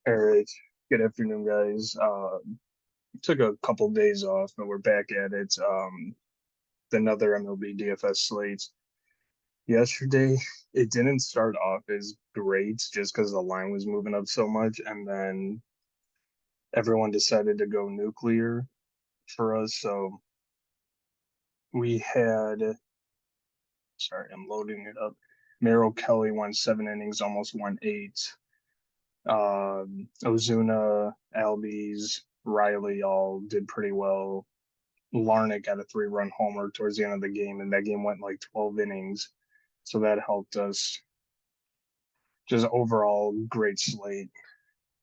All right. Good afternoon, guys. Took a couple days off, but we're back at it. Another MLB DFS slate. Yesterday, it didn't start off as great just because the line was moving up so much, and then everyone decided to go nuclear for us. So we had, sorry, I'm loading it up. Merrill Kelly won 7 innings, almost won eight. Ozuna, Albies, Riley all did pretty well. Larnach got a 3-run homer towards the end of the game, and that game went like 12 innings. So that helped us. Just overall great slate.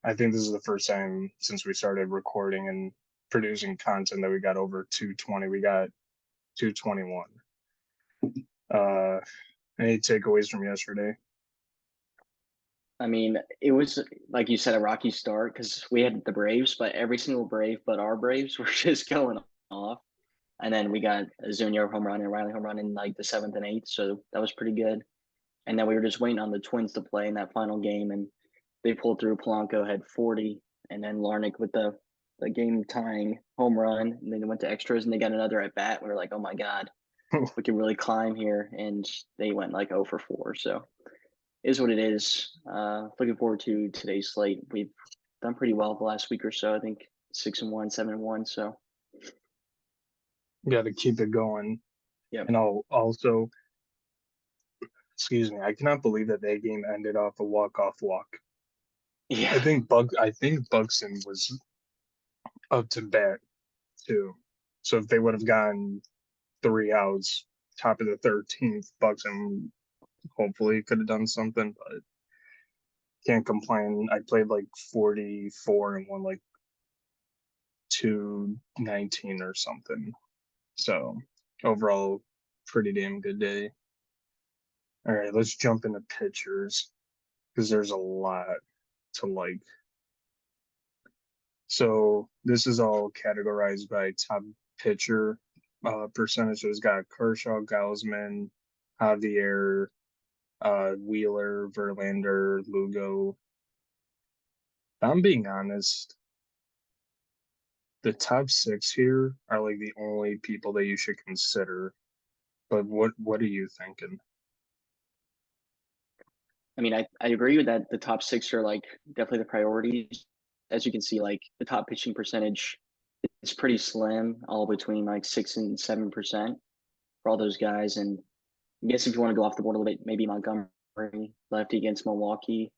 I think this is the first time since we started recording and producing content that we got over 220. We got 221. Uh, any takeaways from yesterday? I mean, it was like you said, a rocky start because we had the Braves, but every single Brave but our Braves were just going off. And then we got a Junior home run and Riley home run in like the seventh and eighth, so that was pretty good. And then we were just waiting on the Twins to play in that final game, and they pulled through. Polanco had 40, and then Larnick with the game tying home run, and then they went to extras and they got another at bat. We were like, oh my god, we can really climb here, and they went like 0 for 4. So is what it is. Looking forward to today's slate. We've done pretty well the last week or so. I think 6-1, 7-1. So Got to keep it going. yeah, And I'll also, excuse me, I cannot believe that that game ended off a walk-off walk. yeah. I think Buxton was up to bat too. So if they would have gotten 3 outs, top of the 13th, Buxton hopefully could have done something, but can't complain. I played like 44 and won like 219 or something. So overall, pretty damn good day. All right, let's jump into pitchers because there's a lot to like. So this is all categorized by top pitcher percentages. Got Kershaw, Gausman, Javier, Wheeler, Verlander, Lugo. If I'm being honest, the top six here are like the only people that you should consider. But what are you thinking? I mean, I agree with that. The top six are like definitely the priorities. As you can see, like the top pitching percentage is pretty slim, all between like 6 and 7% for all those guys. And I guess if you want to go off the board a little bit, maybe Montgomery, lefty against Milwaukee.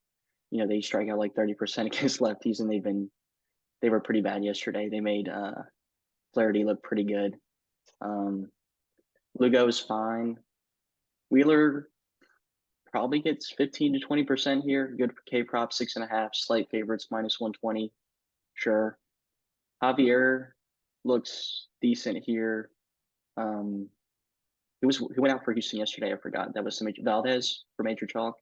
They strike out like 30% against lefties, and they were pretty bad yesterday. They made Flaherty look pretty good. Um, Lugo is fine. Wheeler probably gets 15 to 20% here. Good for K prop, 6.5. Slight favorites, minus 120. Sure. Javier looks decent here. Um, he went out for Houston yesterday. I forgot that was some Valdez for Major Chalk.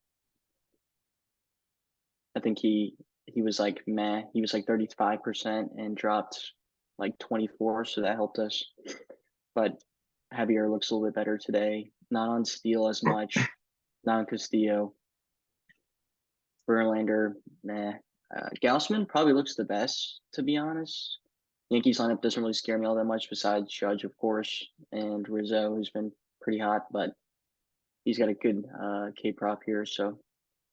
I think he was like meh. He was like 35% and dropped like 24, so that helped us. But Javier looks a little bit better today. Not on Steele as much. Not on Castillo. Verlander, nah. Gaussman probably looks the best, to be honest. Yankees lineup doesn't really scare me all that much, besides Judge, of course, and Rizzo, who's been pretty hot, but he's got a good K prop here. So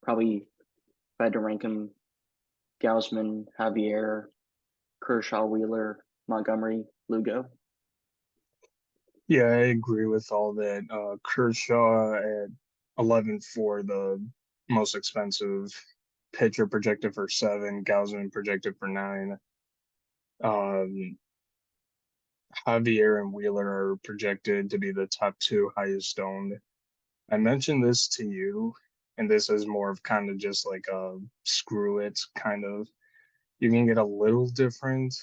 probably if I had to rank him, Gaussman, Javier, Kershaw, Wheeler, Montgomery, Lugo. Yeah, I agree with all that. Kershaw at 11 for the most expensive pitcher projected for 7, Gausman projected for 9. Um, Javier and Wheeler are projected to be the top two highest owned. I mentioned this to you, and this is more of kind of just like a screw it kind of. You can get a little different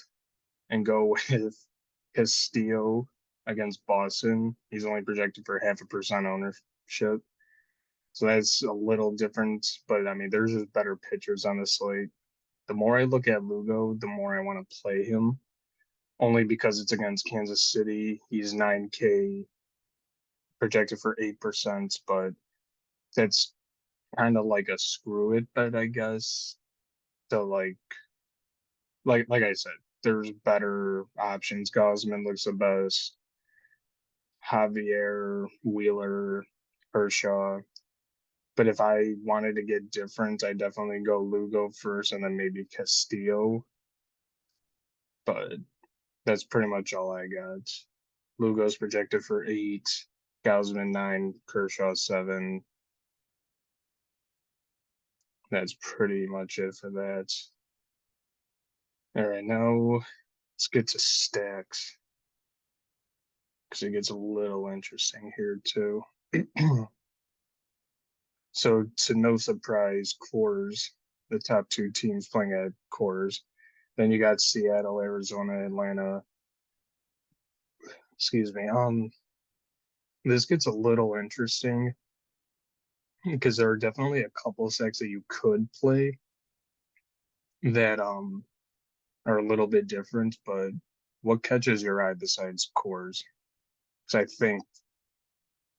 and go with Castillo against Boston. He's only projected for 0.5% ownership. So that's a little different, but I mean, there's just better pitchers on the slate. The more I look at Lugo, the more I want to play him, only because it's against Kansas City. He's 9K projected for 8%, but that's kind of like a screw it bet, I guess. So like I said, there's better options. Gosman looks the best. Javier, Wheeler, Kershaw. But if I wanted to get different, I definitely go Lugo first and then maybe Castillo. But that's pretty much all I got. Lugo's projected for 8, Gausman 9, Kershaw 7. That's pretty much it for that. All right, now let's get to stacks because it gets a little interesting here too. So, to no surprise, Coors, the top 2 teams playing at Coors. Then you got Seattle, Arizona, Atlanta. Excuse me. This gets a little interesting because there are definitely a couple sets that you could play that are a little bit different, but what catches your eye besides Coors? Because I think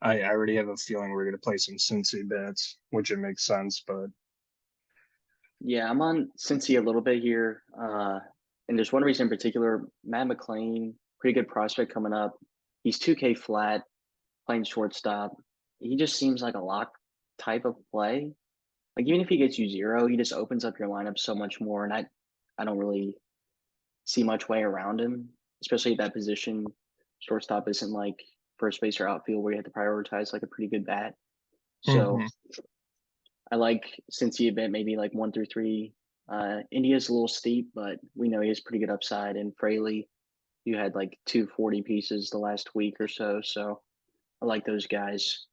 I already have a feeling we're gonna play some Cincy bets, which it makes sense, but Yeah, I'm on Cincy a little bit here. And there's one reason in particular, Matt McLean, pretty good prospect coming up. He's 2K flat, playing shortstop. He just seems like a lock type of play. Like even if he gets you zero, he just opens up your lineup so much more. And I don't really see much way around him, especially at that position. Shortstop isn't like first base or outfield where you have to prioritize like a pretty good bat. mhm. So I like since he been maybe like 1 through 3. India's a little steep, but we know he has pretty good upside. And Fraley, you had like 240 pieces the last week or so. So I like those guys.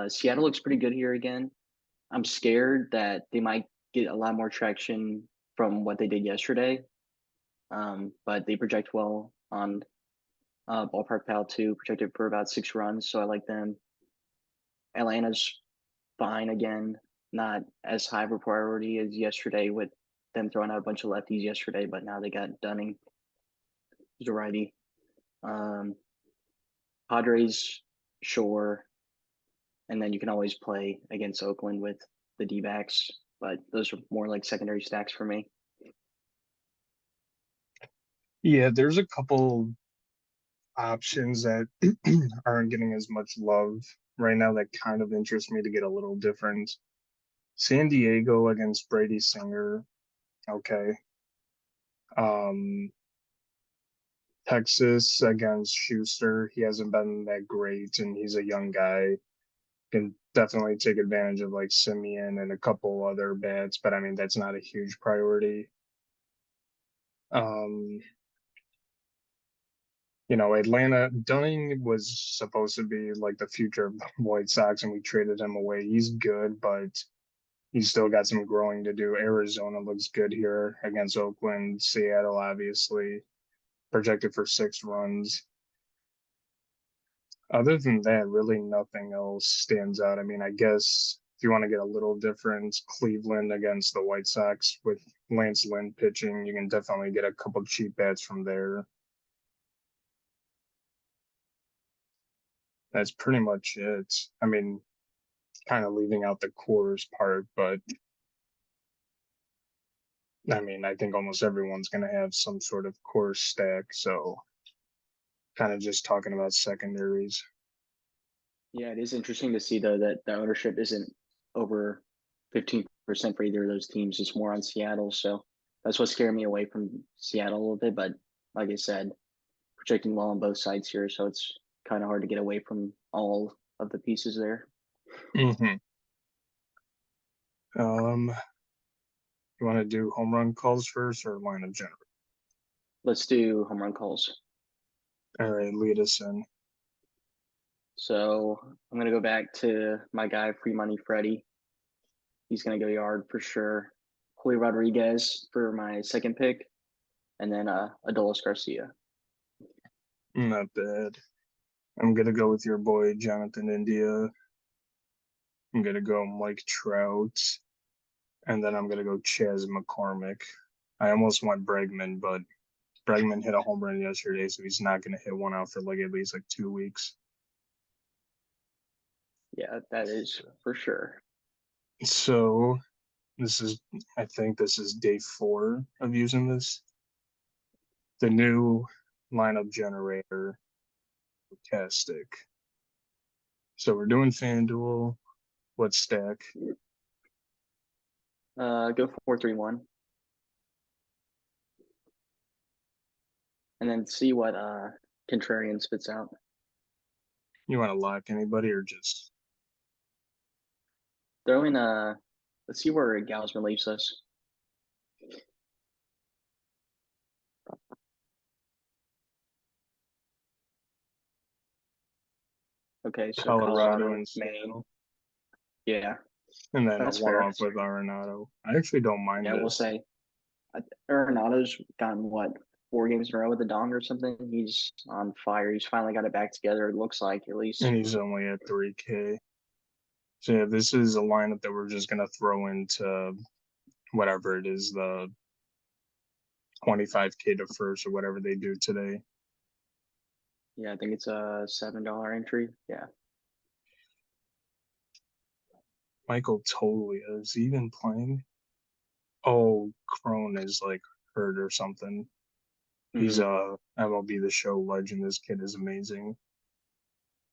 Seattle looks pretty good here again. I'm scared that they might get a lot more traction from what they did yesterday. But they project well on Ballpark Pal too, projected for about 6 runs. So I like them. Atlanta's fine again, not as high of a priority as yesterday with them throwing out a bunch of lefties yesterday, but now they got Dunning, who's a righty. Um, Padres, sure. And then you can always play against Oakland with the D backs, but those are more like secondary stacks for me. Yeah, there's a couple options that aren't getting as much love right now that kind of interest me to get a little different. San Diego against Brady Singer, okay. Um, Texas against Schuster, he hasn't been that great, and he's a young guy. Can definitely take advantage of like Simeon and a couple other bats, but I mean that's not a huge priority. Um, Atlanta Dunning was supposed to be like the future of the White Sox, and we traded him away. He's good, but he's still got some growing to do. Arizona looks good here against Oakland. Seattle, obviously, projected for 6 runs. Other than that, really nothing else stands out. I mean, I guess if you want to get a little different, Cleveland against the White Sox with Lance Lynn pitching, you can definitely get a couple cheap bats from there. That's pretty much it. I mean, kind of leaving out the cores part, but I mean, I think almost everyone's going to have some sort of core stack. So kind of just talking about secondaries. Yeah, it is interesting to see though that the ownership isn't over 15% for either of those teams. It's more on Seattle. So that's what scared me away from Seattle a little bit. But like I said, projecting well on both sides here. So it's kind of hard to get away from all of the pieces there. Hmm. Um, you want to do home run calls first or line of general? Let's do home run calls. All right, lead us in. So I'm going to go back to my guy, Free Money Freddie. He's going to go yard for sure. Julio Rodriguez for my second pick. And then Adolis Garcia. Not bad. I'm gonna go with your boy Jonathan India. I'm gonna go Mike Trout, and then I'm gonna go Chaz McCormick. I almost went Bregman, but Bregman hit a home run yesterday, so he's not gonna hit one out for like at least like 2 weeks. Yeah, that is for sure. So I think this is day 4 of using this. The new lineup generator Castic. So we're doing Fanduel. What stack? Go 4-3-1. And then see what contrarian spits out. You want to lock anybody or just Throw in let's see where Gausman leaves us. Okay, so Colorado and Maine. Seattle? Yeah, And then that's a one-off fair. with Arenado. I actually don't mind Yeah, we'll this. say Arenado's gotten what 4 games in a row with the dong or something. He's on fire. He's finally got it back together. It looks like at least. And he's only at 3K. So yeah, this is a lineup that we're just gonna throw into whatever it is, the 25K to first or whatever they do today. Yeah, I think it's a $7 entry. Yeah. Michael Toglia, is he even playing? Oh, Crone is like hurt or something. He's MLB The Show legend. This kid is amazing.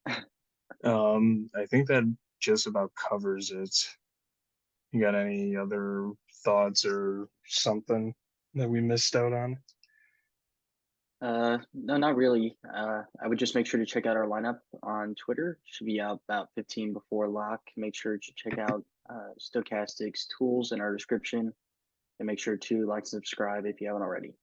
I think that just about covers it. You got any other thoughts or something that we missed out on? No, not really. I would just make sure to check out our lineup on Twitter. Should be out about 15 before lock. Make sure to check out Stochastics tools in our description, and make sure to like and subscribe if you haven't already.